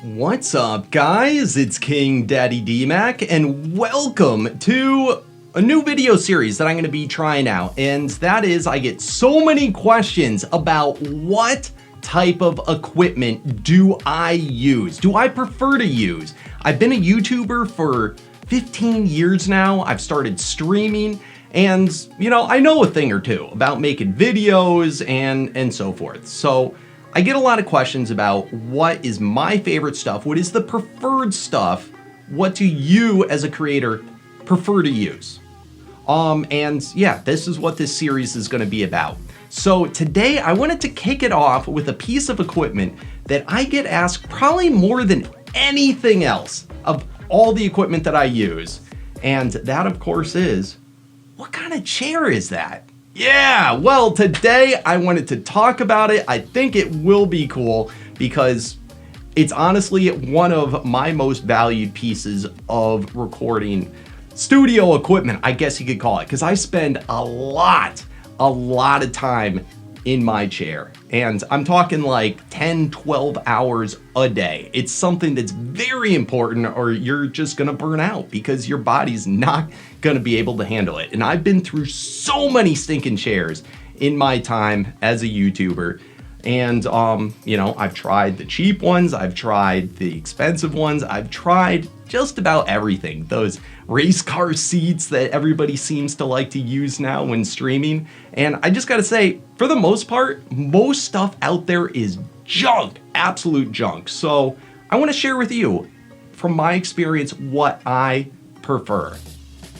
What's up, guys? It's King Daddy D-Mac, and welcome to a new video series that I'm going to be trying out. And that is, I get so many questions about what type of equipment do I use? Do I prefer to use? I've been a YouTuber for 15 years now. I've started streaming, and I know a thing or two about making videos and so forth. So I get a lot of questions about what is my favorite stuff, what is the preferred stuff, what do you as a creator prefer to use? And yeah, this is what this series is going to be about. So today I wanted to kick it off with a piece of equipment that I get asked probably more than anything else of all the equipment that I use. And that, of course, is, what kind of chair is that? Yeah, well, today I wanted to talk about it. I think it will be cool because it's honestly one of my most valued pieces of recording studio equipment, I guess you could call it, because I spend a lot of time in my chair. And I'm talking like 10, 12 hours a day. It's something that's very important, or you're just gonna burn out because your body's not gonna be able to handle it. And I've been through so many stinking chairs in my time as a YouTuber. And I've tried the cheap ones, I've tried the expensive ones, I've tried just about everything. Those race car seats that everybody seems to like to use now when streaming. And I just gotta say, for the most part, most stuff out there is junk, absolute junk. So I wanna share with you, from my experience, what I prefer.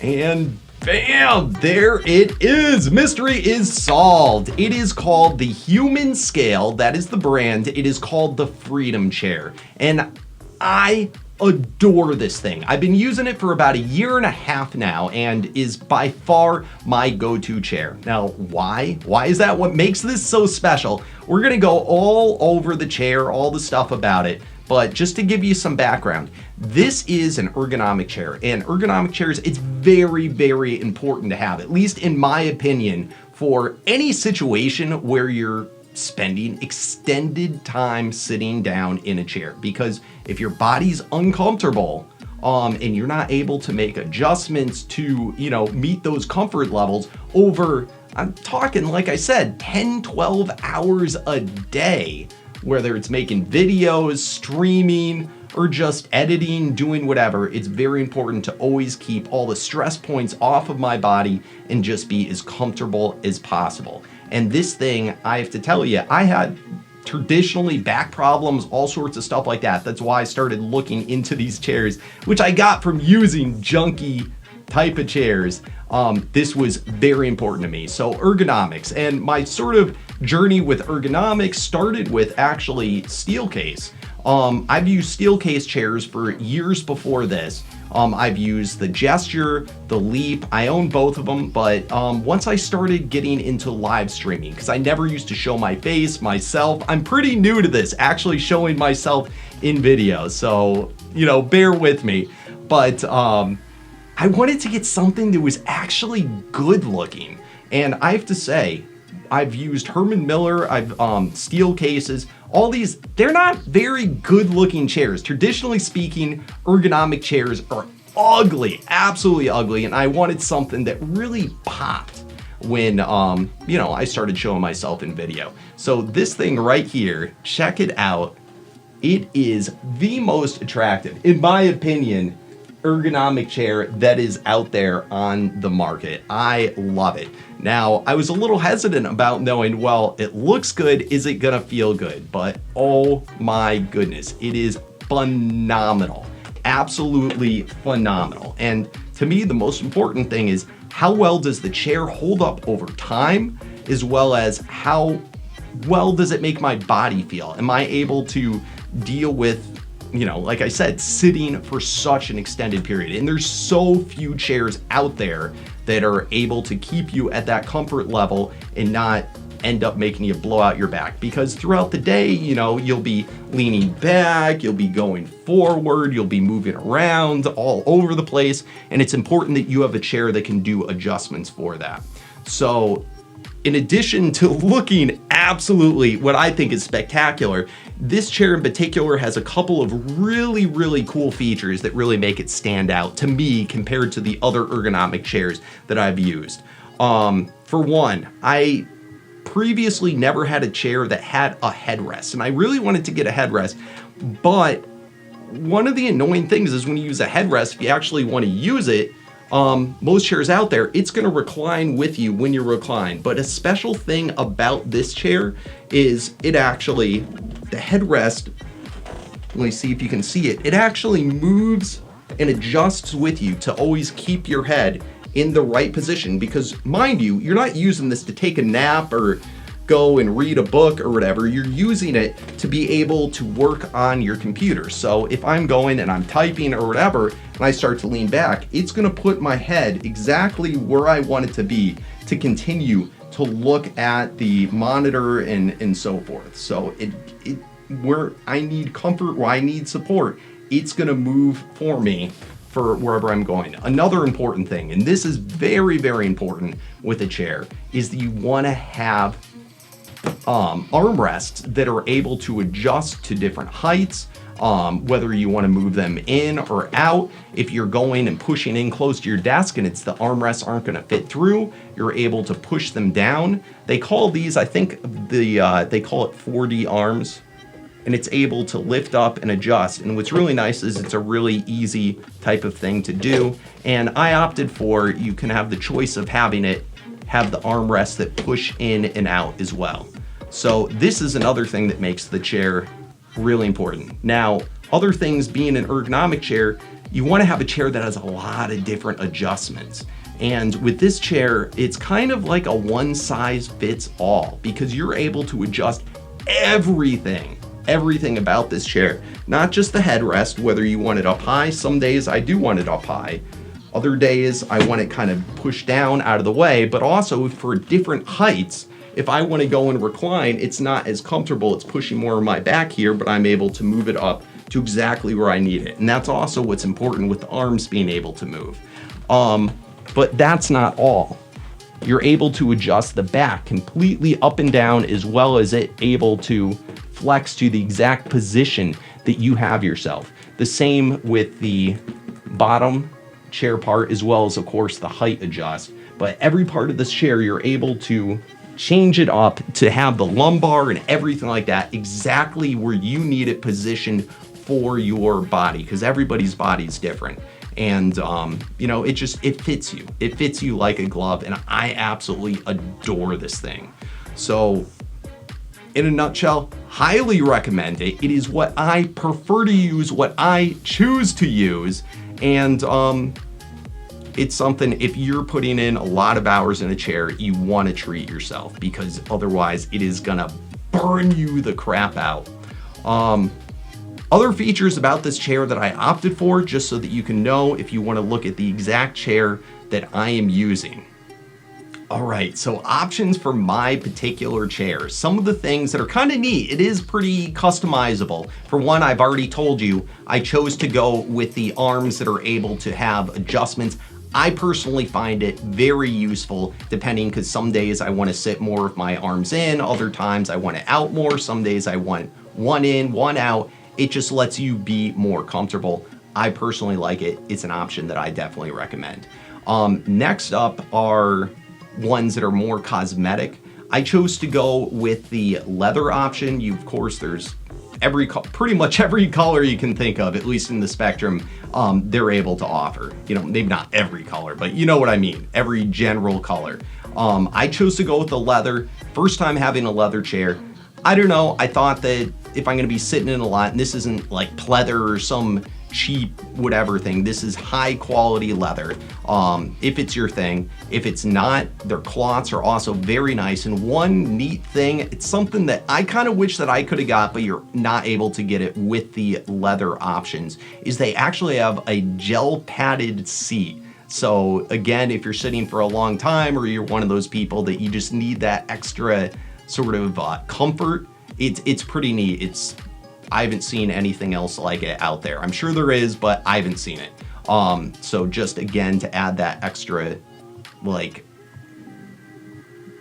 And bam, there it is. Mystery is solved. It is called the HUMANSCALE. That is the brand. It is called the Freedom Chair. And I adore this thing. I've been using it for about a year and a half now and is by far my go-to chair. Now, why? Why is that? What makes this so special? We're gonna go all over the chair, all the stuff about it. But just to give you some background, this is an ergonomic chair, and ergonomic chairs, it's very, very important to have, at least in my opinion, for any situation where you're spending extended time sitting down in a chair. Because if your body's uncomfortable, and you're not able to make adjustments to, meet those comfort levels over, I'm talking, like I said, 10, 12 hours a day, whether it's making videos, streaming, or just editing, doing whatever, it's very important to always keep all the stress points off of my body and just be as comfortable as possible. And this thing, I have to tell you, I had traditionally back problems, all sorts of stuff like that. That's why I started looking into these chairs, which I got from using junky type of chairs. This was very important to me. So ergonomics, and my sort of journey with ergonomics started with actually steel case. I've used steel case chairs for years before this. I've used the Gesture, the Leap, I own both of them, but once I started getting into live streaming, because I never used to show my face, myself, I'm pretty new to this, actually showing myself in videos, so, bear with me. But I wanted to get something that was actually good looking. And I have to say, I've used Herman Miller, I've steel cases, all these, they're not very good looking chairs. Traditionally speaking, ergonomic chairs are ugly, absolutely ugly. And I wanted something that really popped when, I started showing myself in video. So this thing right here, check it out. It is the most attractive, in my opinion, ergonomic chair that is out there on the market. I love it. Now, I was a little hesitant about knowing, well, it looks good, is it gonna feel good? But oh my goodness, it is phenomenal. Absolutely phenomenal. And to me, the most important thing is how well does the chair hold up over time, as well as how well does it make my body feel? Am I able to deal with, like I said, sitting for such an extended period? And there's so few chairs out there that are able to keep you at that comfort level and not end up making you blow out your back. Because throughout the day, you'll be leaning back, you'll be going forward, you'll be moving around all over the place. And it's important that you have a chair that can do adjustments for that. So in addition to looking absolutely what I think is spectacular, this chair in particular has a couple of really, really cool features that really make it stand out to me compared to the other ergonomic chairs that I've used. For one, I previously never had a chair that had a headrest, and I really wanted to get a headrest, but one of the annoying things is when you use a headrest, if you actually want to use it, most chairs out there, it's going to recline with you when you recline. But a special thing about this chair is it actually, the headrest, let me see if you can see it, it actually moves and adjusts with you to always keep your head in the right position, because mind you, you're not using this to take a nap or go and read a book or whatever. You're using it to be able to work on your computer. So if I'm going and I'm typing or whatever, and I start to lean back, it's gonna put my head exactly where I want it to be to continue to look at the monitor and so forth. So where I need comfort, where I need support, it's gonna move for me for wherever I'm going. Another important thing, and this is very, very important with a chair, is that you wanna have armrests that are able to adjust to different heights, whether you want to move them in or out. If you're going and pushing in close to your desk and it's the armrests aren't going to fit through, you're able to push them down. They call these, I think they call it 4D arms, and it's able to lift up and adjust. And what's really nice is it's a really easy type of thing to do. And I opted for, you can have the choice of having it have the armrests that push in and out as well. So this is another thing that makes the chair really important. Now, other things being an ergonomic chair, you want to have a chair that has a lot of different adjustments. And with this chair, it's kind of like a one size fits all, because you're able to adjust everything about this chair, not just the headrest, whether you want it up high. Some days I do want it up high. Other days I want it kind of pushed down out of the way, but also for different heights. If I want to go and recline, it's not as comfortable. It's pushing more of my back here, but I'm able to move it up to exactly where I need it. And that's also what's important with the arms being able to move. But that's not all. You're able to adjust the back completely up and down, as well as it able to flex to the exact position that you have yourself. The same with the bottom chair part, as well as of course the height adjust. But every part of this chair, you're able to change it up to have the lumbar and everything like that exactly where you need it positioned for your body, because everybody's body is different. And you know, it fits you. It fits you like a glove, and I absolutely adore this thing. So in a nutshell, highly recommend it. It is what I prefer to use, what I choose to use. And it's something, if you're putting in a lot of hours in a chair, you want to treat yourself, because otherwise it is gonna burn you the crap out. Other features about this chair that I opted for, just so that you can know if you want to look at the exact chair that I am using. All right, so options for my particular chair. Some of the things that are kind of neat, it is pretty customizable. For one, I've already told you, I chose to go with the arms that are able to have adjustments. I personally find it very useful, depending, because some days I want to sit more with my arms in, other times I want it out more, some days I want one in, one out. It just lets you be more comfortable. I personally like it. It's an option that I definitely recommend. Next up are ones that are more cosmetic. I chose to go with the leather option. Of course, there's pretty much every color you can think of, at least in the spectrum, they're able to offer. You know, maybe not every color, but you know what I mean, every general color. I chose to go with the leather. First time having a leather chair. I don't know, I thought that if I'm gonna be sitting in a lot, and this isn't like pleather or some cheap whatever thing, this is high quality leather, if it's your thing. If it's not, their cloths are also very nice. And one neat thing, it's something that I kind of wish that I could have got, but you're not able to get it with the leather options, is they actually have a gel padded seat. So again, if you're sitting for a long time, or you're one of those people that you just need that extra sort of comfort, it's pretty neat. I haven't seen anything else like it out there. I'm sure there is, but I haven't seen it. So just again, to add that extra like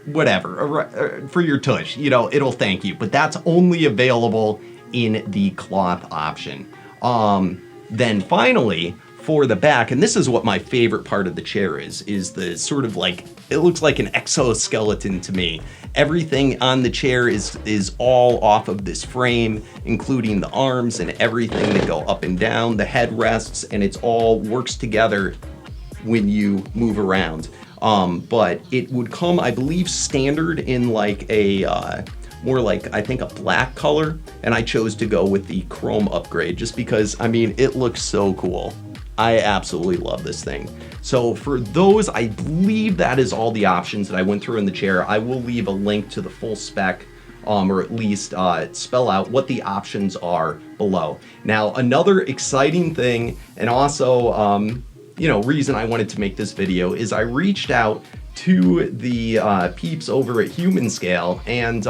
whatever, for your tush, you know, it'll thank you. But that's only available in the cloth option. Then finally, for the back, and this is what my favorite part of the chair is the sort of like, it looks like an exoskeleton to me. Everything on the chair is all off of this frame, including the arms and everything that go up and down, the headrests, and it's all works together when you move around. But it would come, I believe, standard in like a, more like, I think, a black color, and I chose to go with the chrome upgrade just because, I mean, it looks so cool. I absolutely love this thing. So for those, I believe that is all the options that I went through in the chair. I will leave a link to the full spec, or at least spell out what the options are below. Now, another exciting thing, and also, you know, reason I wanted to make this video is I reached out to the peeps over at HUMANSCALE, and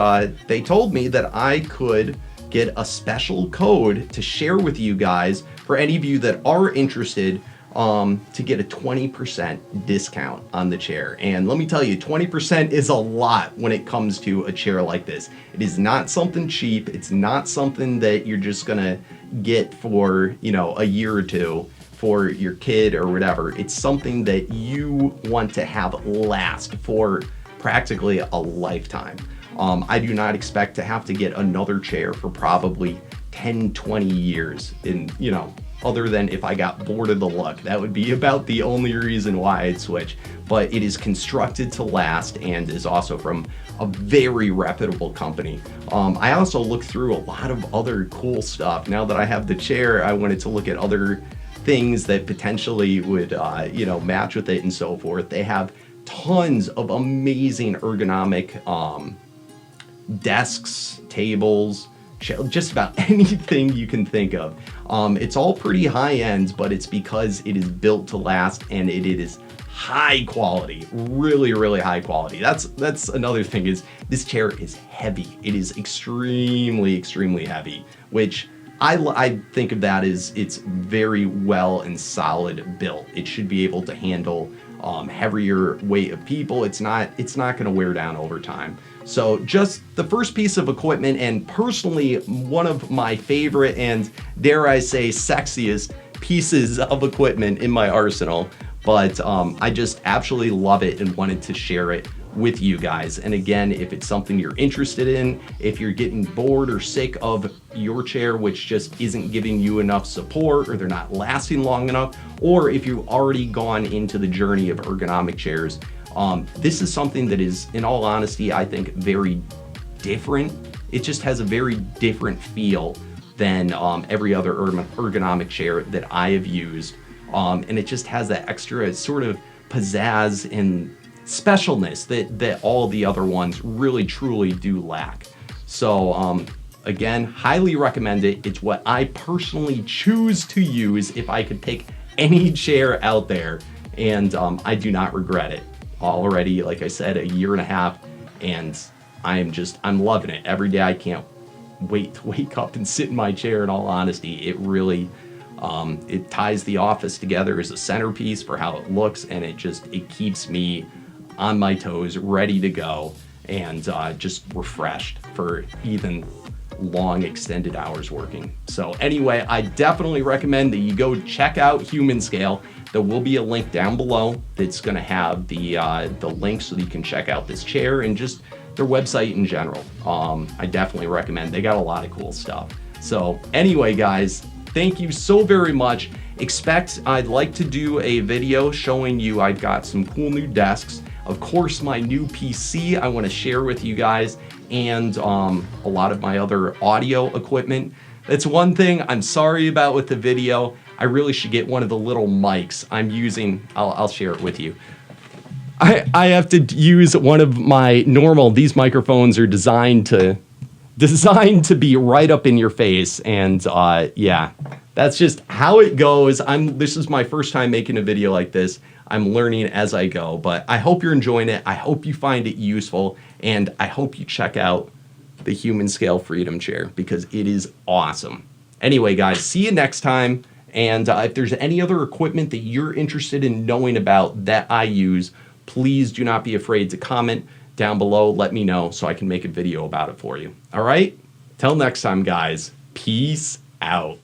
they told me that I could get a special code to share with you guys for any of you that are interested to get a 20% discount on the chair. And let me tell you, 20% is a lot when it comes to a chair like this. It is not something cheap. It's not something that you're just gonna get for, you know, a year or two for your kid or whatever. It's something that you want to have last for practically a lifetime. I do not expect to have to get another chair for probably 10, 20 years in, you know, other than if I got bored of the look. That would be about the only reason why I'd switch. But it is constructed to last and is also from a very reputable company. I also looked through a lot of other cool stuff. Now that I have the chair, I wanted to look at other things that potentially would, you know, match with it and so forth. They have tons of amazing ergonomic desks, tables, just about anything you can think of. It's all pretty high end, but it's because it is built to last and it is high quality, really, really high quality. That's another thing, is this chair is heavy. It is extremely, extremely heavy, which I think of that as it's very well and solid built. It should be able to handle heavier weight of people. It's not going to wear down over time. So just the first piece of equipment, and personally one of my favorite and, dare I say, sexiest pieces of equipment in my arsenal. But I just absolutely love it and wanted to share it with you guys. And again, if it's something you're interested in, if you're getting bored or sick of your chair, which just isn't giving you enough support, or they're not lasting long enough, or if you've already gone into the journey of ergonomic chairs, this is something that is, in all honesty, I think very different. It just has a very different feel than every other ergonomic chair that I have used. And it just has that extra sort of pizzazz and specialness that all the other ones really truly do lack. So again, highly recommend it. It's what I personally choose to use if I could pick any chair out there, and I do not regret it. Already, like I said, a year and a half, and I'm loving it. Every day I can't wait to wake up and sit in my chair, in all honesty. It really it ties the office together as a centerpiece for how it looks, and it keeps me on my toes, ready to go, and just refreshed for even long extended hours working. So anyway, I definitely recommend that you go check out HUMANSCALE. There will be a link down below that's going to have the link so that you can check out this chair and just their website in general. I definitely recommend. They got a lot of cool stuff. So anyway, guys, thank you so very much. I'd like to do a video showing you I've got some cool new desks. Of course, my new PC I want to share with you guys, and a lot of my other audio equipment. That's one thing I'm sorry about with the video. I really should get one of the little mics I'm using. I'll share it with you. I have to use one of my these microphones are designed to be right up in your face, and yeah, that's just how it goes. This is my first time making a video like this. I'm learning as I go, but I hope you're enjoying it. I hope you find it useful, and I hope you check out the HUMANSCALE Freedom Chair because it is awesome. Anyway, guys, see you next time. And if there's any other equipment that you're interested in knowing about that I use, please do not be afraid to comment down below. Let me know so I can make a video about it for you. All right? Till next time, guys. Peace out.